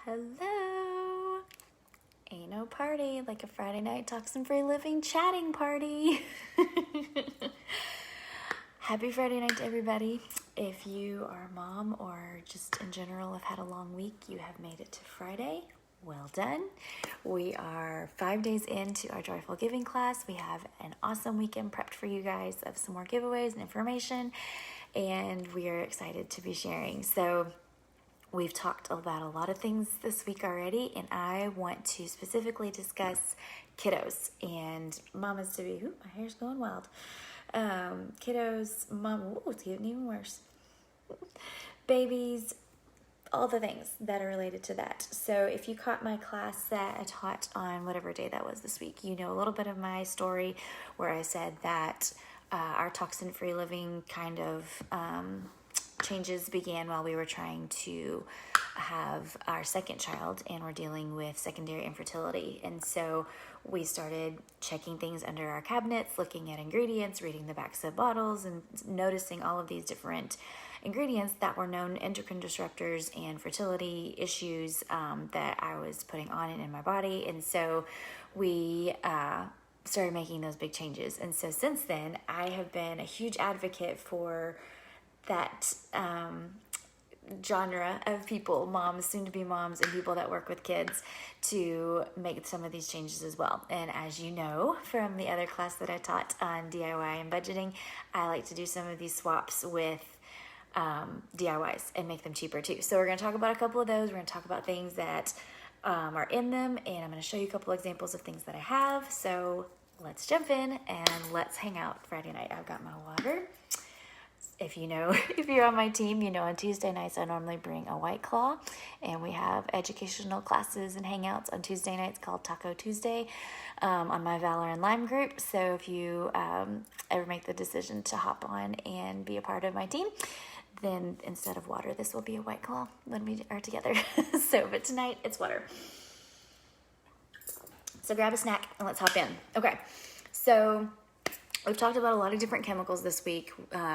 Hello. Ain't no party like a Friday night toxin-free living chatting party. Happy Friday night to everybody. If you are a mom or just in general have had a long week, you have made it to Friday. Well done. We are 5 days into our Joyful Giving class. We have an awesome weekend prepped for you guys of some more giveaways and information, and we are excited to be sharing. So we've talked about a lot of things this week already, and I want to specifically discuss kiddos and mamas to be. Ooh, my hair's going wild. Kiddos, mom. Ooh, it's getting even worse. Babies, all the things that are related to that. So if you caught my class that I taught on whatever day that was this week, you know a little bit of my story where I said that our toxin-free living kind of changes began while we were trying to have our second child and we're dealing with secondary infertility. And so we started checking things under our cabinets, looking at ingredients, reading the backs of bottles, and noticing all of these different ingredients that were known endocrine disruptors and fertility issues that I was putting on and in my body. And so we started making those big changes. And so since then, I have been a huge advocate for that genre of people, moms, soon-to-be moms, and people that work with kids, to make some of these changes as well. And as you know from the other class that I taught on DIY and budgeting, I like to do some of these swaps with DIYs and make them cheaper too. So we're going to talk about a couple of those. We're going to talk about things that are in them, and I'm going to show you a couple examples of things that I have. So let's jump in and let's hang out Friday night. I've got my water. If you know, if you're on my team, you know on Tuesday nights I normally bring a White Claw, and we have educational classes and hangouts on Tuesday nights called Taco Tuesday on my Valor and Lime group. So if you ever make the decision to hop on and be a part of my team, then instead of water, this will be a White Claw when we are together. But tonight it's water. So grab a snack and let's hop in. Okay, so we've talked about a lot of different chemicals this week.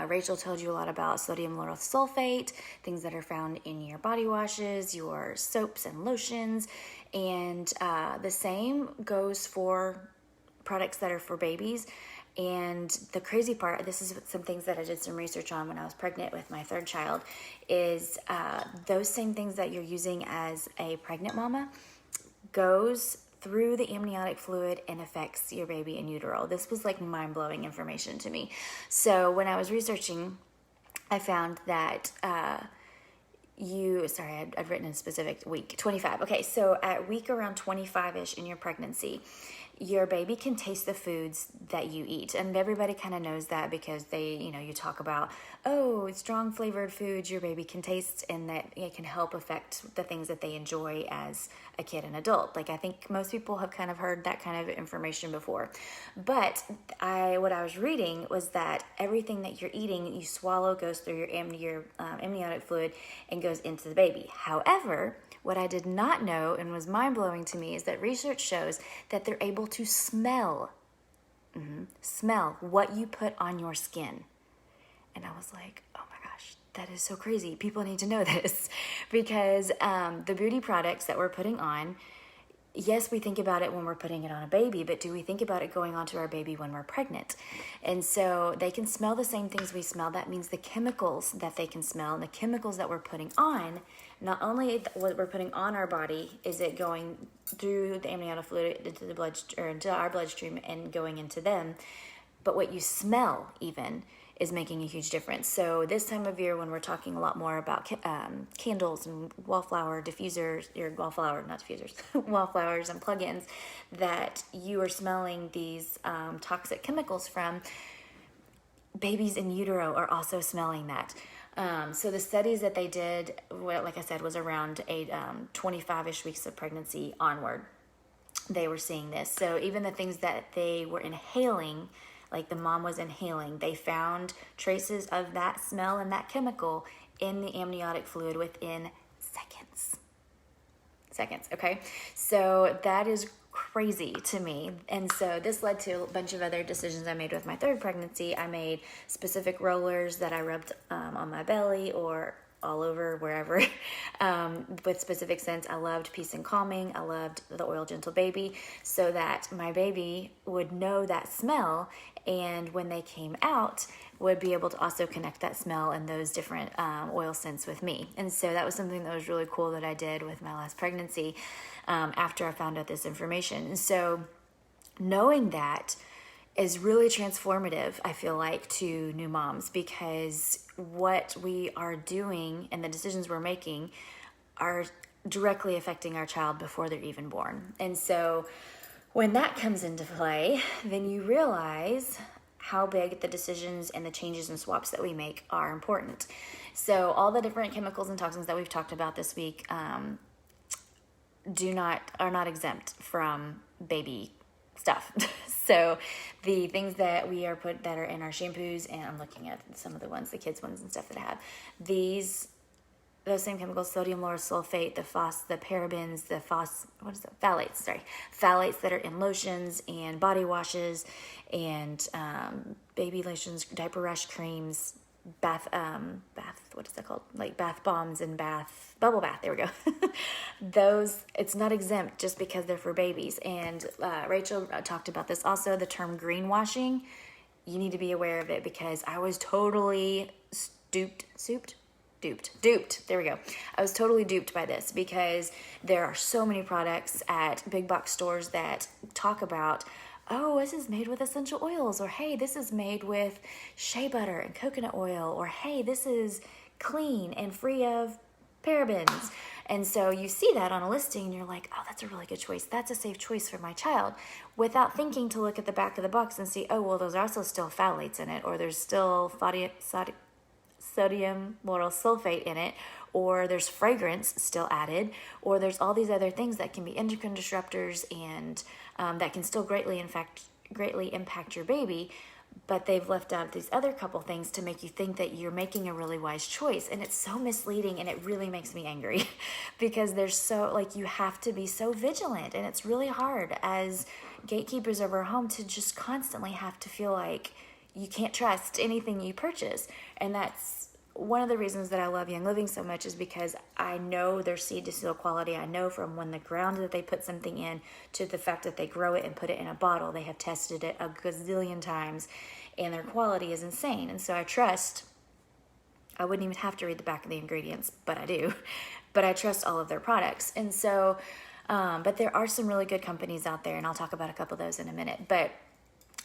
Rachel told you a lot about sodium lauryl sulfate, things that are found in your body washes, your soaps and lotions, and the same goes for products that are for babies. And the crazy part, this is some things that I did some research on when I was pregnant with my third child, is those same things that you're using as a pregnant mama goes through the amniotic fluid and affects your baby in utero. This was like mind-blowing information to me. So when I was researching, I found that I'd written in a specific week, 25. Okay, so at week around 25-ish in your pregnancy, your baby can taste the foods that you eat. And everybody kind of knows that because you talk about, strong flavored foods your baby can taste, and that it can help affect the things that they enjoy as a kid and adult. Like, I think most people have kind of heard that kind of information before. But what I was reading was that everything that you're eating, you swallow, goes through your amniotic fluid and goes into the baby. However, what I did not know and was mind-blowing to me is that research shows that they're able to smell what you put on your skin. And I was like, oh my gosh, that is so crazy. People need to know this because the beauty products that we're putting on, yes, we think about it when we're putting it on a baby, but do we think about it going onto our baby when we're pregnant? And so they can smell the same things we smell. That means the chemicals that they can smell and the chemicals that we're putting on, not only what we're putting on our body, is it going through the amniotic fluid into the blood or into our bloodstream and going into them, but what you smell even is making a huge difference. So this time of year, when we're talking a lot more about candles and wallflower diffusers, or not diffusers, wallflowers and plugins, that you are smelling these toxic chemicals from, babies in utero are also smelling that. So the studies that they did, like I said, was around 25-ish weeks of pregnancy onward. They were seeing this. So even the things that they were inhaling, like the mom was inhaling, they found traces of that smell and that chemical in the amniotic fluid within seconds. Okay, so that is crazy to me. And so this led to a bunch of other decisions I made with my third pregnancy. I made specific rollers that I rubbed on my belly or all over, wherever, with specific scents. I loved Peace and Calming. I loved the Oil Gentle Baby, so that my baby would know that smell, and when they came out, would be able to also connect that smell and those different oil scents with me. And so that was something that was really cool that I did with my last pregnancy after I found out this information. And so knowing that is really transformative, I feel like, to new moms, because what we are doing and the decisions we're making are directly affecting our child before they're even born. And so when that comes into play, then you realize how big the decisions and the changes and swaps that we make are important. So all the different chemicals and toxins that we've talked about this week are not exempt from baby stuff. So the things that we are that are in our shampoos, and I'm looking at some of the ones, the kids ones and stuff that have those same chemicals: sodium lauryl sulfate, the parabens, phthalates that are in lotions and body washes and baby lotions, diaper rash creams, bath, what is that called? Like bath bombs and bubble bath. There we go. Those, it's not exempt just because they're for babies. And Rachel talked about this also, the term greenwashing. You need to be aware of it, because I was totally duped. There we go. I was totally duped by this, because there are so many products at big box stores that talk about, oh, this is made with essential oils, or hey, this is made with shea butter and coconut oil, or hey, this is clean and free of parabens. And so you see that on a listing and you're like, oh, that's a really good choice. That's a safe choice for my child, without thinking to look at the back of the box and see, oh, well, there's also still phthalates in it, or there's still sodium lauryl sulfate in it, or there's fragrance still added, or there's all these other things that can be endocrine disruptors and that can still greatly impact your baby, but they've left out these other couple things to make you think that you're making a really wise choice. And it's so misleading, and it really makes me angry because you have to be so vigilant, and it's really hard as gatekeepers of our home to just constantly have to feel like you can't trust anything you purchase. And that's one of the reasons that I love Young Living so much, is because I know their seed to seal quality. I know from when the ground that they put something in to the fact that they grow it and put it in a bottle, they have tested it a gazillion times, and their quality is insane. And so I trust, I wouldn't even have to read the back of the ingredients, but I do. But I trust all of their products. And so, but there are some really good companies out there, and I'll talk about a couple of those in a minute. But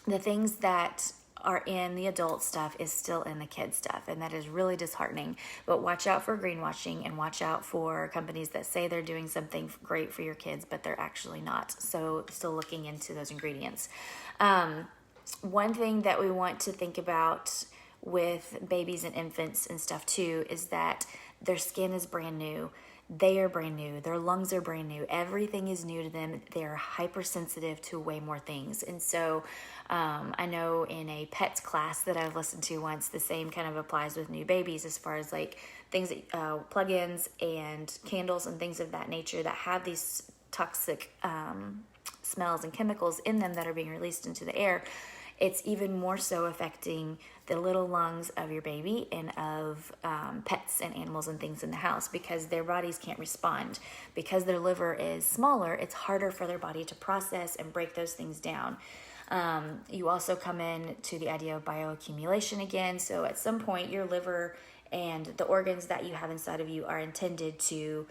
the things that are in the adult stuff is still in the kid stuff, and that is really disheartening. But watch out for greenwashing, and watch out for companies that say they're doing something great for your kids, but they're actually not. So still looking into those ingredients. One thing that we want to think about with babies and infants and stuff too is that their skin is brand new. They are brand new. Their lungs are brand new. Everything is new to them. They're hypersensitive to way more things. And so I know in a pets class that I've listened to once, the same kind of applies with new babies, as far as like things that plug-ins and candles and things of that nature that have these toxic smells and chemicals in them that are being released into the air. It's even more so affecting the little lungs of your baby and of pets and animals and things in the house, because their bodies can't respond. Because their liver is smaller, it's harder for their body to process and break those things down. You also come in to the idea of bioaccumulation again. So at some point, your liver and the organs that you have inside of you are intended to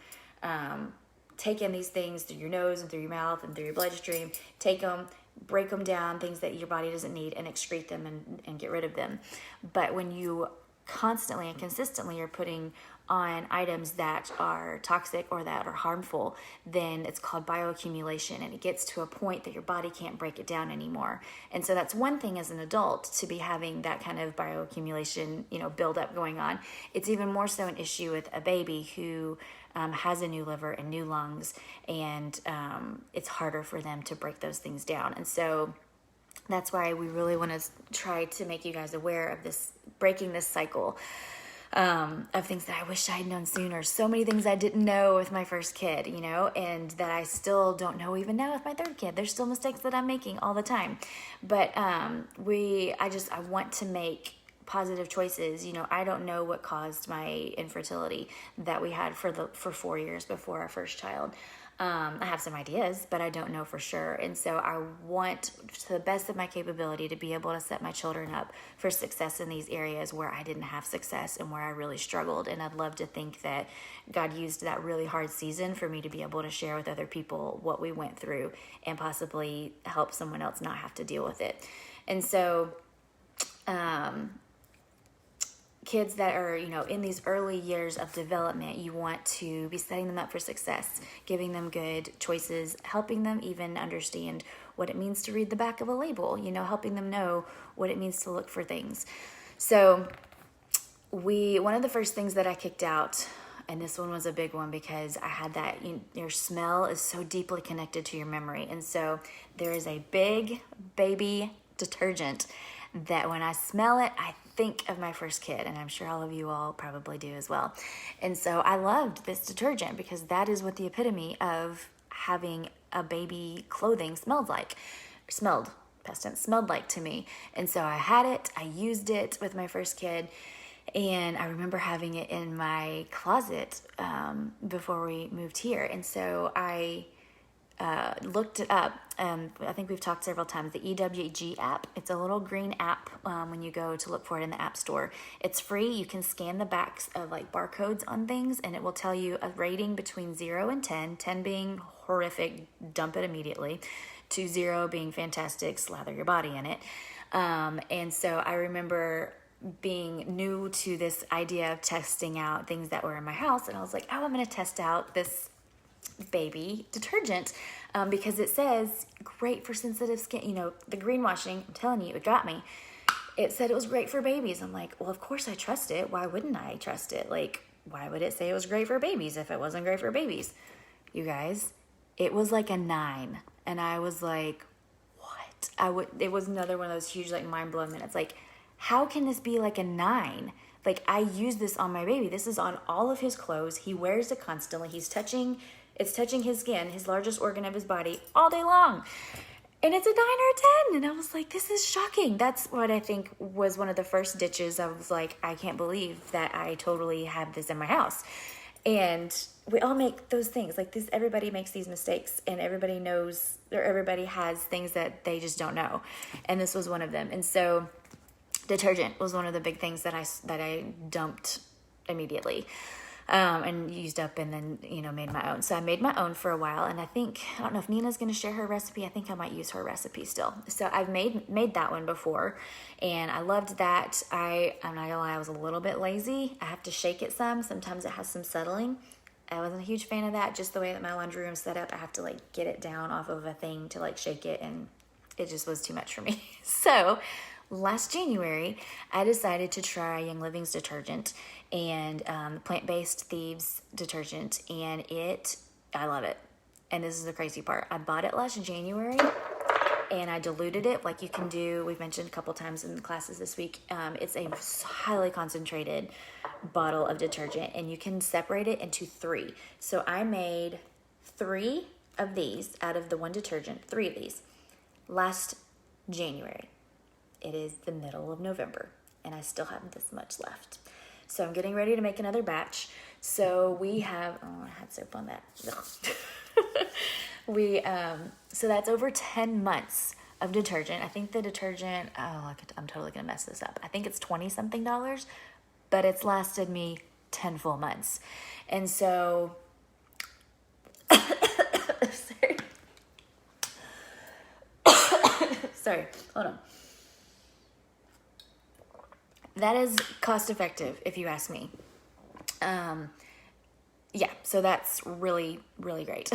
take in these things through your nose and through your mouth and through your bloodstream, take them, break them down, things that your body doesn't need, and excrete them and get rid of them. But when you constantly and consistently are putting on items that are toxic or that are harmful, then it's called bioaccumulation, and it gets to a point that your body can't break it down anymore. And so that's one thing as an adult to be having that kind of bioaccumulation, buildup going on. It's even more so an issue with a baby who has a new liver and new lungs, and it's harder for them to break those things down. And so that's why we really want to try to make you guys aware of this, breaking this cycle of things that I wish I had known sooner. So many things I didn't know with my first kid, and that I still don't know even now with my third kid. There's still mistakes that I'm making all the time. But I want to make positive choices. You know, I don't know what caused my infertility that we had for 4 years before our first child. I have some ideas, but I don't know for sure. And so I want, to the best of my capability, to be able to set my children up for success in these areas where I didn't have success and where I really struggled. And I'd love to think that God used that really hard season for me to be able to share with other people what we went through and possibly help someone else not have to deal with it. And so, kids that are, you know, in these early years of development, you want to be setting them up for success, giving them good choices, helping them even understand what it means to read the back of a label, you know, helping them know what it means to look for things. So one of the first things that I kicked out, and this one was a big one because I had that, your smell is so deeply connected to your memory. And so there is a big baby detergent that when I smell it, I think of my first kid, and I'm sure all of you all probably do as well. And so I loved this detergent because that is what the epitome of having a baby clothing smelled like to me. And so I had it, I used it with my first kid, and I remember having it in my closet before we moved here. And so I looked it up. I think we've talked several times, the EWG app. It's a little green app when you go to look for it in the App Store. It's free. You can scan the backs of like barcodes on things, and it will tell you a rating between 0 and 10, 10 being horrific, dump it immediately, to 0 being fantastic, slather your body in it. And so I remember being new to this idea of testing out things that were in my house, and I was like, oh, I'm going to test out this baby detergent because it says great for sensitive skin. You know, the greenwashing, I'm telling you, it got me. It said it was great for babies. I'm like, well, of course I trust it. Why wouldn't I trust it? Like, why would it say it was great for babies if it wasn't great for babies? You guys, it was like a 9. And I was like, what? It was another one of those huge, like, mind-blowing minutes. Like, how can this be like a 9? Like, I use this on my baby. This is on all of his clothes. He wears it constantly. It's touching his skin, his largest organ of his body, all day long. And it's a 9 or a 10. And I was like, this is shocking. That's what I think was one of the first ditches. I was like, I can't believe that I totally have this in my house. And we all make those things. Like this, everybody makes these mistakes, and everybody knows, or everybody has things that they just don't know. And this was one of them. And so detergent was one of the big things that I dumped immediately. And used up, and then, made my own. So I made my own for a while, and I don't know if Nina's going to share her recipe. I think I might use her recipe still. So I've made that one before, and I loved that. I'm not going to lie, I was a little bit lazy. I have to shake it some. Sometimes it has some settling. I wasn't a huge fan of that. Just the way that my laundry room's set up, I have to get it down off of a thing to shake it, and it just was too much for me. So last January, I decided to try Young Living's detergent and Plant-Based Thieves detergent, and I love it. And this is the crazy part. I bought it last January, and I diluted it like you can do. We've mentioned a couple times in the classes this week. It's a highly concentrated bottle of detergent, and you can separate it into 3. So I made 3 of these out of the one detergent, 3 of these, last January. It is the middle of November, and I still have this much left. So I'm getting ready to make another batch. So we have, I had soap on that. So that's over 10 months of detergent. I think the detergent, I'm totally going to mess this up. I think it's $20-something, but it's lasted me 10 full months. And so, sorry, hold on. That is cost effective, if you ask me. So that's really, really great.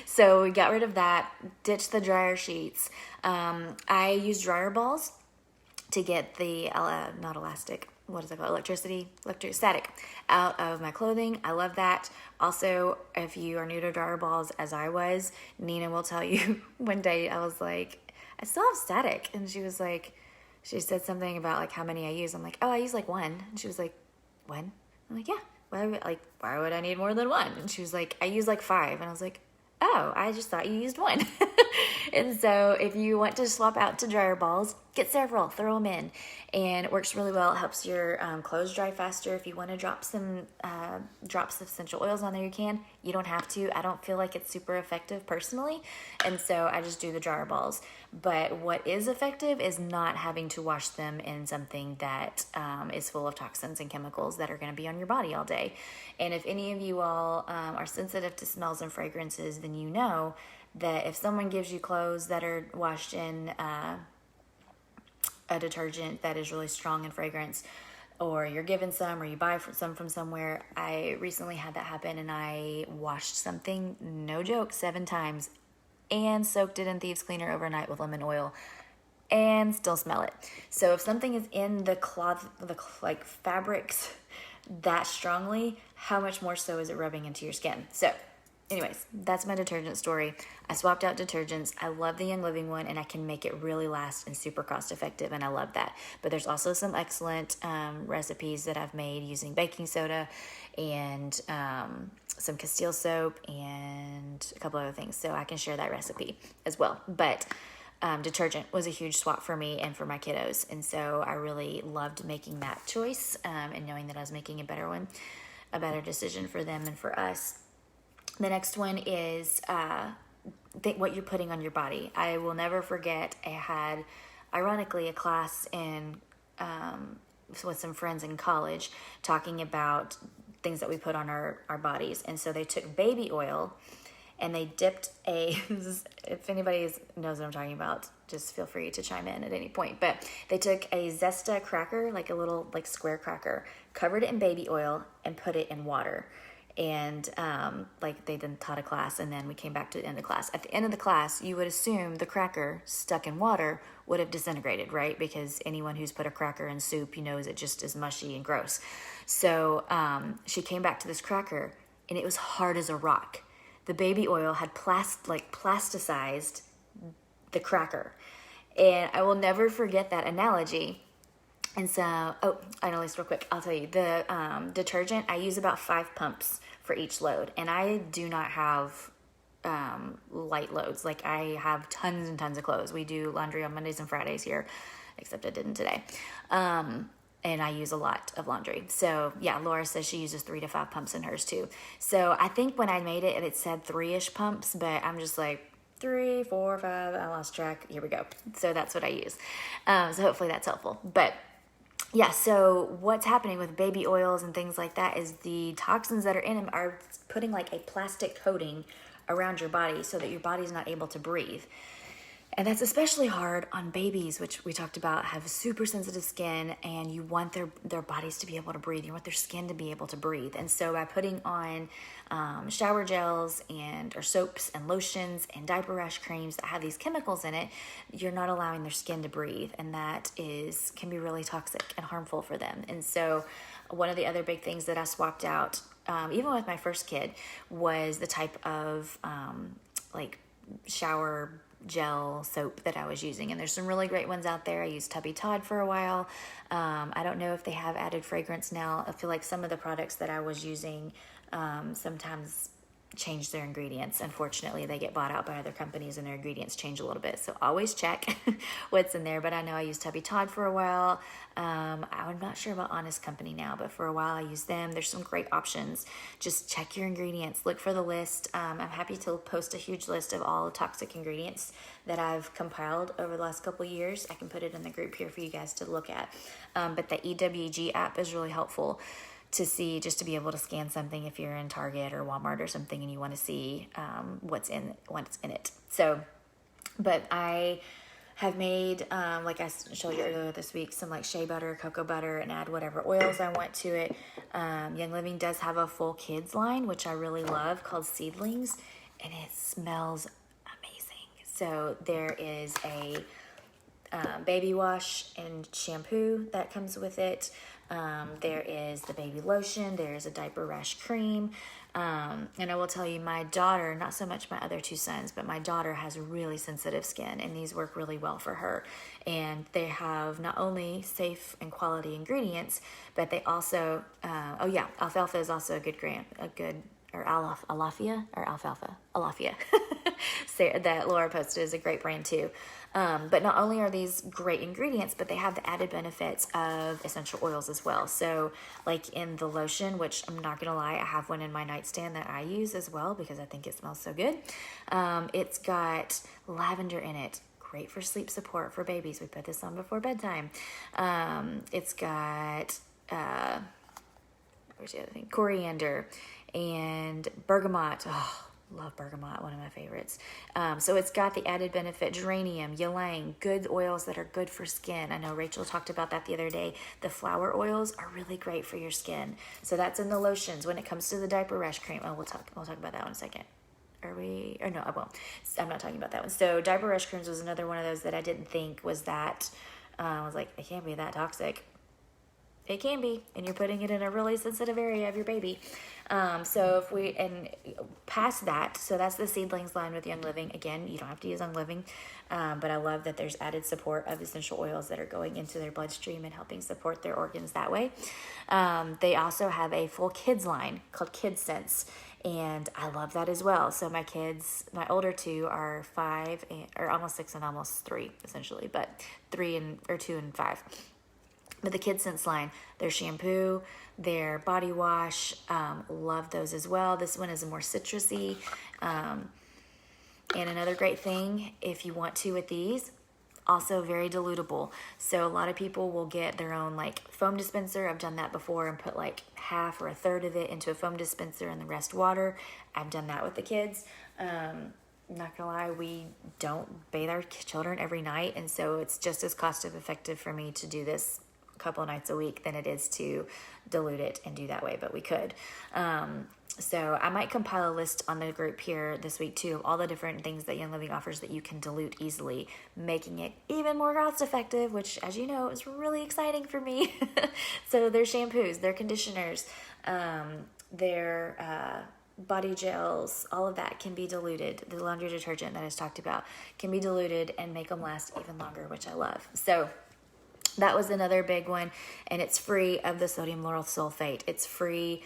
So we got rid of that, ditched the dryer sheets. I use dryer balls to get the, not elastic, what is it called? Electrostatic out of my clothing. I love that. Also, if you are new to dryer balls, as I was, Nina will tell you, one day I was like, I still have static. And she was like, she said something about how many I use. I'm like, oh, I use 1. And she was like, 1? I'm like, yeah. Why would I need more than 1? And she was like, I use 5. And I was like, oh, I just thought you used 1. And so if you want to swap out to dryer balls, Get several, throw them in, and it works really well. It helps your clothes dry faster. If you want to drop some drops of essential oils on there, you can. You don't have to. I don't feel like it's super effective personally, and so I just do the dryer balls. But what is effective is not having to wash them in something that is full of toxins and chemicals that are going to be on your body all day. And if any of you all are sensitive to smells and fragrances, then you know that if someone gives you clothes that are washed in a detergent that is really strong in fragrance, or you're given some or you buy some from somewhere. I recently had that happen, and I washed something, no joke, 7 times and soaked it in thieves cleaner overnight with lemon oil and still smell it. So if something is in the cloth, like fabrics that strongly, how much more so is it rubbing into your skin? So anyways, that's my detergent story. I swapped out detergents. I love the Young Living one, and I can make it really last and super cost effective, and I love that. But there's also some excellent recipes that I've made using baking soda and some Castile soap and a couple other things. So I can share that recipe as well. But detergent was a huge swap for me and for my kiddos. And so I really loved making that choice and knowing that I was making a better decision for them and for us. The next one is what you're putting on your body. I will never forget, I had, ironically, a class with some friends in college talking about things that we put on our bodies. And so they took baby oil and they dipped if anybody knows what I'm talking about, just feel free to chime in at any point. But they took a Zesta cracker, like a little square cracker, covered it in baby oil and put it in water. And they then taught a class, and then we came back to the end of the class. At the end of the class, you would assume the cracker stuck in water would have disintegrated, right? Because anyone who's put a cracker in soup, knows it just is mushy and gross. So she came back to this cracker, and it was hard as a rock. The baby oil had plasticized the cracker. And I will never forget that analogy. And so, I know this real quick. I'll tell you, the detergent, I use about 5 pumps for each load. And I do not have light loads. Like, I have tons and tons of clothes. We do laundry on Mondays and Fridays here, except I didn't today. And I use a lot of laundry. So, yeah, Laura says she uses 3 to 5 pumps in hers too. So, I think when I made it said 3-ish pumps, but I'm just like, 3, 4, 5, I lost track. Here we go. So, that's what I use. So, hopefully that's helpful. But yeah, so what's happening with baby oils and things like that is the toxins that are in them are putting like a plastic coating around your body so that your body's not able to breathe. And that's especially hard on babies, which we talked about, have super sensitive skin, and you want their bodies to be able to breathe. You want their skin to be able to breathe. And so by putting on shower gels or soaps and lotions and diaper rash creams that have these chemicals in it, you're not allowing their skin to breathe. And that can be really toxic and harmful for them. And so one of the other big things that I swapped out, even with my first kid, was the type of shower gel soap that I was using. And there's some really great ones out there. I used Tubby Todd for a while. I don't know if they have added fragrance now. I feel like some of the products that I was using sometimes change their ingredients. Unfortunately, they get bought out by other companies and their ingredients change a little bit. So always check what's in there. But I know I used Tubby Todd for a while. I'm not sure about Honest Company now, but for a while I used them. There's some great options. Just check your ingredients. Look for the list. I'm happy to post a huge list of all the toxic ingredients that I've compiled over the last couple of years. I can put it in the group here for you guys to look at. But the EWG app is really helpful to see, just to be able to scan something if you're in Target or Walmart or something and you want to see what's in it. So, but I have made, like I showed you earlier this week, some shea butter, cocoa butter, and add whatever oils I want to it. Young Living does have a full kids line, which I really love, called Seedlings, and it smells amazing. So there is a baby wash and shampoo that comes with it. There is the baby lotion. There's a diaper rash cream. And I will tell you, my daughter, not so much my other 2 sons, but my daughter has really sensitive skin, and these work really well for her. And they have not only safe and quality ingredients, but they also, alfalfa is also a good or Alafia that Laura posted is a great brand too. But not only are these great ingredients, but they have the added benefits of essential oils as well. So like in the lotion, which I'm not gonna lie, I have one in my nightstand that I use as well because I think it smells so good. It's got lavender in it. Great for sleep support for babies. We put this on before bedtime. It's got where's the other thing? Coriander and bergamot. Oh, love bergamot, one of my favorites. So it's got the added benefit, geranium, ylang, good oils that are good for skin. I know Rachel talked about that the other day. The flower oils are really great for your skin. So that's in the lotions. When it comes to the diaper rash cream, we'll talk about that one in a second. No, I won't. I'm not talking about that one. So diaper rash creams was another one of those that I didn't think was that, I was like, it can't be that toxic. It can be, and you're putting it in a really sensitive area of your baby. So if we, and past that, so that's the seedlings line with Young Living. Again, you don't have to use Young Living, but I love that there's added support of essential oils that are going into their bloodstream and helping support their organs that way. They also have a full kids line called Kids Sense, and I love that as well. So my kids, my older two are 5, or almost 6 and almost 3, essentially, but 2 and 5. But the Kids Sense line, their shampoo, their body wash, love those as well. This one is more citrusy. And another great thing, if you want to with these, also very dilutable. So a lot of people will get their own like foam dispenser. I've done that before and put like half or a third of it into a foam dispenser and the rest water. I've done that with the kids. Not gonna lie, we don't bathe our children every night, and so it's just as cost effective for me to do this couple nights a week than it is to dilute it and do that way, but we could. So I might compile a list on the group here this week too of all the different things that Young Living offers that you can dilute easily, making it even more cost effective, which, as you know, is really exciting for me. So their shampoos, their conditioners, their body gels, all of that can be diluted. The laundry detergent that I just talked about can be diluted and make them last even longer, which I love. So that was another big one, and it's free of the sodium lauryl sulfate. It's free,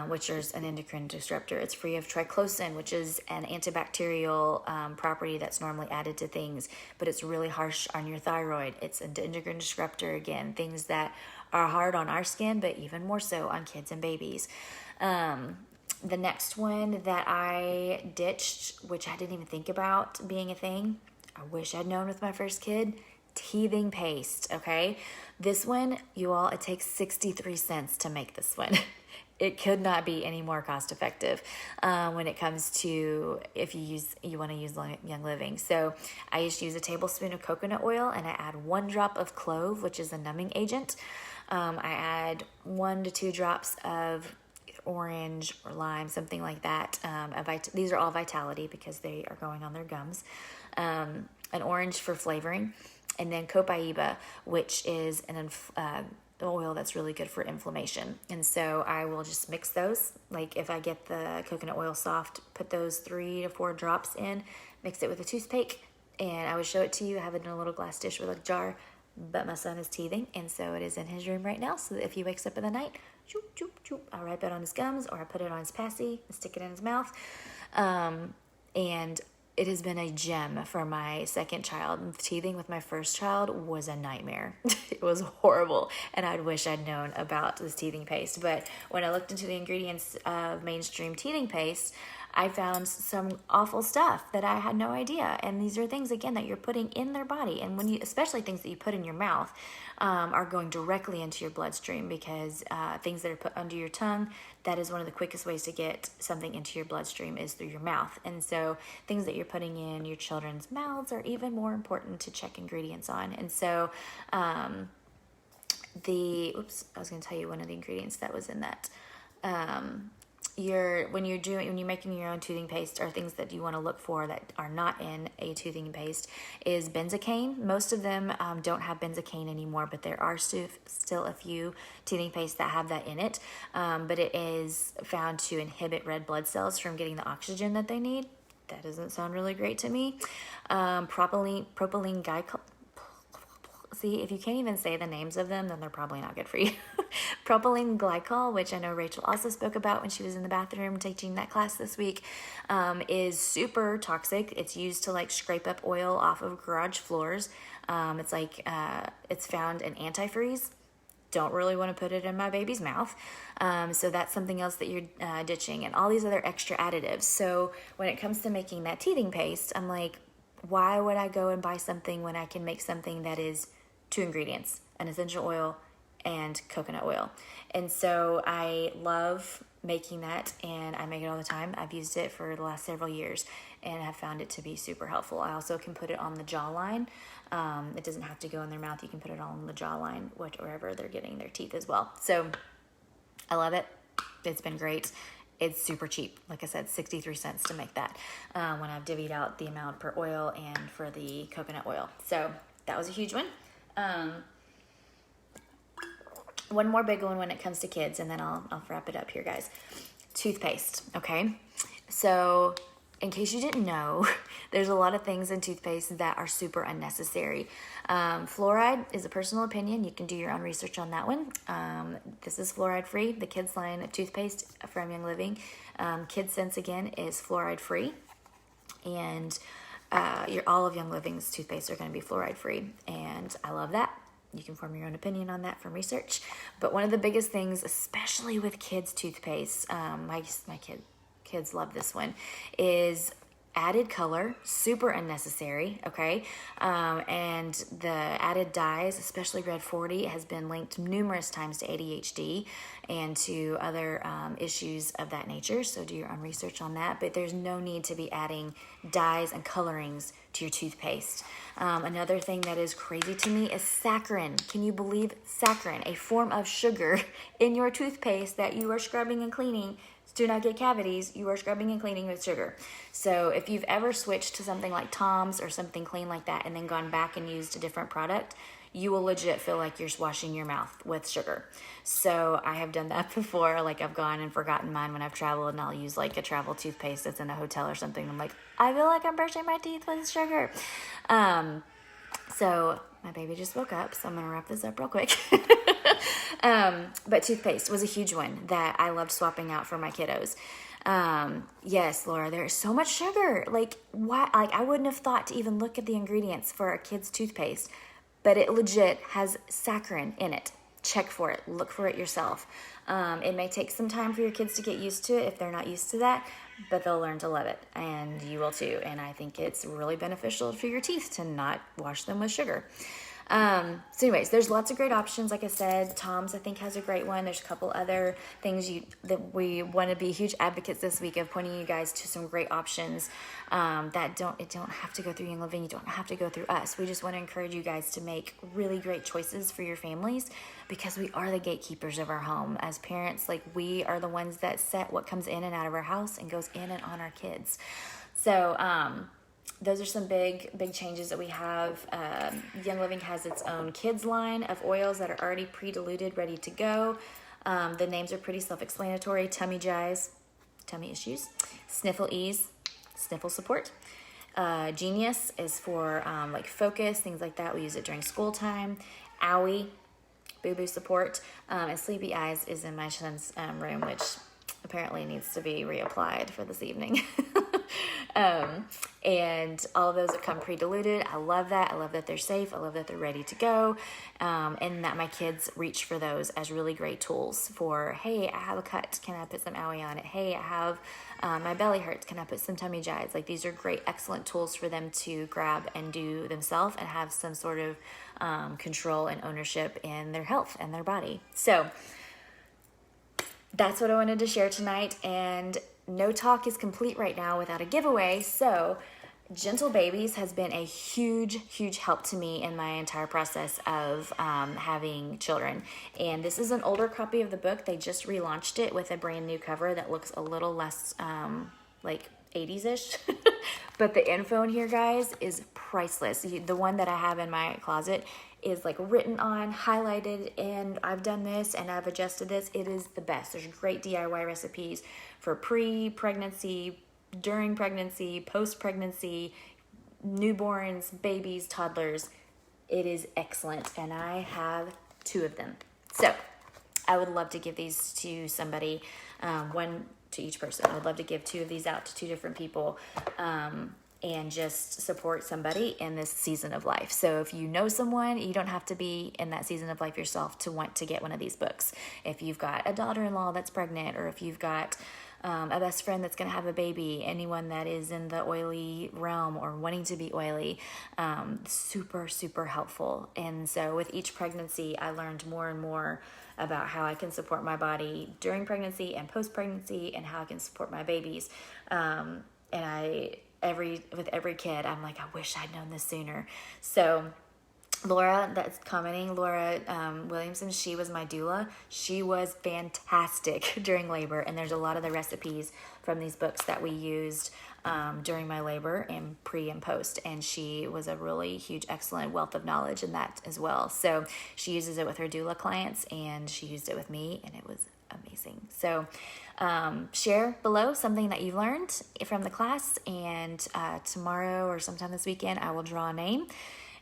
which is an endocrine disruptor. It's free of triclosan, which is an antibacterial property that's normally added to things, but it's really harsh on your thyroid. It's an endocrine disruptor, again, things that are hard on our skin, but even more so on kids and babies. The next one that I ditched, which I didn't even think about being a thing, I wish I'd known with my first kid, teething paste, okay? This one, you all, it takes 63 cents to make this one. It could not be any more cost effective when it comes to if you want to use Young Living. So I used to use a tablespoon of coconut oil, and I add 1 drop of clove, which is a numbing agent. I add 1 to 2 drops of orange or lime, something like that. These are all Vitality because they are going on their gums. An orange for flavoring. And then copaiba, which is an oil that's really good for inflammation. And so I will just mix those. Like if I get the coconut oil soft, put those 3 to 4 drops in, mix it with a toothpick, and I would show it to you. I have it in a little glass dish with a jar, but my son is teething, and so it is in his room right now, so that if he wakes up in the night, choop, choop, choop, I wrap it on his gums, or I put it on his passy and stick it in his mouth. And it has been a gem for my second child. Teething with my first child was a nightmare. It was horrible, and I wish I'd known about this teething paste. But when I looked into the ingredients of mainstream teething paste, I found some awful stuff that I had no idea. And these are things, again, that you're putting in their body. And when you, especially things that you put in your mouth, are going directly into your bloodstream, because things that are put under your tongue, that is one of the quickest ways to get something into your bloodstream is through your mouth. And so things that you're putting in your children's mouths are even more important to check ingredients on. And so I was going to tell you one of the ingredients that was in that. When you're making your own toothing paste, or things that you want to look for that are not in a toothing paste, is benzocaine. Most of them don't have benzocaine anymore, but there are still a few toothing pastes that have that in it. But it is found to inhibit red blood cells from getting the oxygen that they need. That doesn't sound really great to me. Propylene glycol. See, if you can't even say the names of them, then they're probably not good for you. Propylene glycol, which I know Rachel also spoke about when she was in the bathroom teaching that class this week, is super toxic. It's used to like scrape up oil off of garage floors. It's like, it's found in antifreeze. Don't really want to put it in my baby's mouth. So that's something else that you're ditching, and all these other extra additives. So when it comes to making that teething paste, I'm like, why would I go and buy something when I can make something that is 2 ingredients, an essential oil and coconut oil? And so I love making that, and I make it all the time. I've used it for the last several years and have found it to be super helpful. I also can put it on the jawline. It doesn't have to go in their mouth. You can put it on the jawline, wherever they're getting their teeth as well. So I love it. It's been great. It's super cheap. Like I said, 63 cents to make that when I've divvied out the amount per oil and for the coconut oil. So that was a huge one. One more big one when it comes to kids, and then I'll wrap it up here, guys. Toothpaste, okay? So in case you didn't know, there's a lot of things in toothpaste that are super unnecessary. Fluoride is a personal opinion. You can do your own research on that one. This is fluoride free. The kids line of toothpaste from Young Living, Kid Sense again, is fluoride free. And all of Young Living's toothpaste are going to be fluoride free. And I love that. You can form your own opinion on that from research. But one of the biggest things, especially with kids' toothpaste, my kids love this one, is added color, super unnecessary, okay? And the added dyes, especially Red 40, has been linked numerous times to ADHD and to other issues of that nature, so do your own research on that. But there's no need to be adding dyes and colorings to your toothpaste. Another thing that is crazy to me is saccharin. Can you believe saccharin, a form of sugar in your toothpaste that you are scrubbing and cleaning? Do not get cavities, you are scrubbing and cleaning with sugar. So if you've ever switched to something like Tom's or something clean like that and then gone back and used a different product, you will legit feel like you're washing your mouth with sugar. So I have done that before. Like, I've gone and forgotten mine when I've traveled, and I'll use like a travel toothpaste that's in a hotel or something. I'm like, I feel like I'm brushing my teeth with sugar. So my baby just woke up, so I'm going to wrap this up real quick. But toothpaste was a huge one that I loved swapping out for my kiddos. Yes, Laura, there is so much sugar. Like, why? Like, I wouldn't have thought to even look at the ingredients for a kid's toothpaste, but it legit has saccharin in it. Check for it. Look for it yourself. It may take some time for your kids to get used to it if they're not used to that, but they'll learn to love it, and you will too. And I think it's really beneficial for your teeth to not wash them with sugar. So anyways, there's lots of great options. Like I said, Tom's, I think, has a great one. There's a couple other things that we want to be huge advocates this week of pointing you guys to some great options, that don't have to go through Young Living. You don't have to go through us. We just want to encourage you guys to make really great choices for your families, because we are the gatekeepers of our home. As parents, like, we are the ones that set what comes in and out of our house and goes in and on our kids. So, those are some big changes that we have. Young Living has its own kids line of oils that are already pre-diluted, ready to go. The names are pretty self-explanatory. Tummy Jize, tummy issues. Sniffle Ease, sniffle support. Genius is for like focus, things like that. We use it during school time. Owie, boo-boo support. And Sleepy Eyes is in my son's room, which apparently needs to be reapplied for this evening. And all of those that come pre-diluted. I love that. I love that they're safe. I love that they're ready to go. And that my kids reach for those as really great tools for, hey, I have a cut. Can I put some owie on it? Hey, I have, my belly hurts. Can I put some tummy jides? Like, these are great, excellent tools for them to grab and do themselves and have some sort of, control and ownership in their health and their body. So that's what I wanted to share tonight. And no talk is complete right now without a giveaway. So Gentle Babies has been a huge help to me in my entire process of having children. And this is an older copy of the book. They just relaunched it with a brand new cover that looks a little less like 80s-ish. But the info in here, guys, is priceless. The one that I have in my closet is like written on, highlighted, and I've done this and I've adjusted this. It is the best. There's great DIY recipes for pre-pregnancy, during pregnancy, post-pregnancy, newborns, babies, toddlers. It is excellent, and I have 2 of them. So I would love to give these to somebody, one to each person. I would love to give 2 of these out to 2 different people, and just support somebody in this season of life. So if you know someone, you don't have to be in that season of life yourself to want to get one of these books. If you've got a daughter-in-law that's pregnant, or if you've got a best friend that's going to have a baby, anyone that is in the oily realm or wanting to be oily, super, super helpful. And so with each pregnancy, I learned more and more about how I can support my body during pregnancy and post-pregnancy, and how I can support my babies. And with every kid, I'm like, I wish I'd known this sooner. So Laura, that's commenting, Laura Williamson, she was my doula. She was fantastic during labor, and there's a lot of the recipes from these books that we used during my labor and pre and post, and she was a really huge, excellent wealth of knowledge in that as well. So she uses it with her doula clients, and she used it with me, and it was amazing. So share below something that you learned from the class, and tomorrow or sometime this weekend, I will draw a name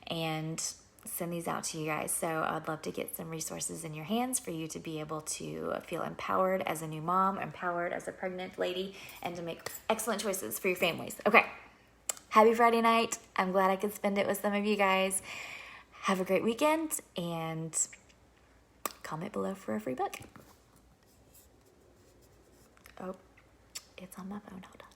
and send these out to you guys. So I'd love to get some resources in your hands for you to be able to feel empowered as a new mom, empowered as a pregnant lady, and to make excellent choices for your families. Okay, happy Friday night. I'm glad I could spend it with some of you guys. Have a great weekend, and comment below for a free book. Oh, it's on my phone. Hold on.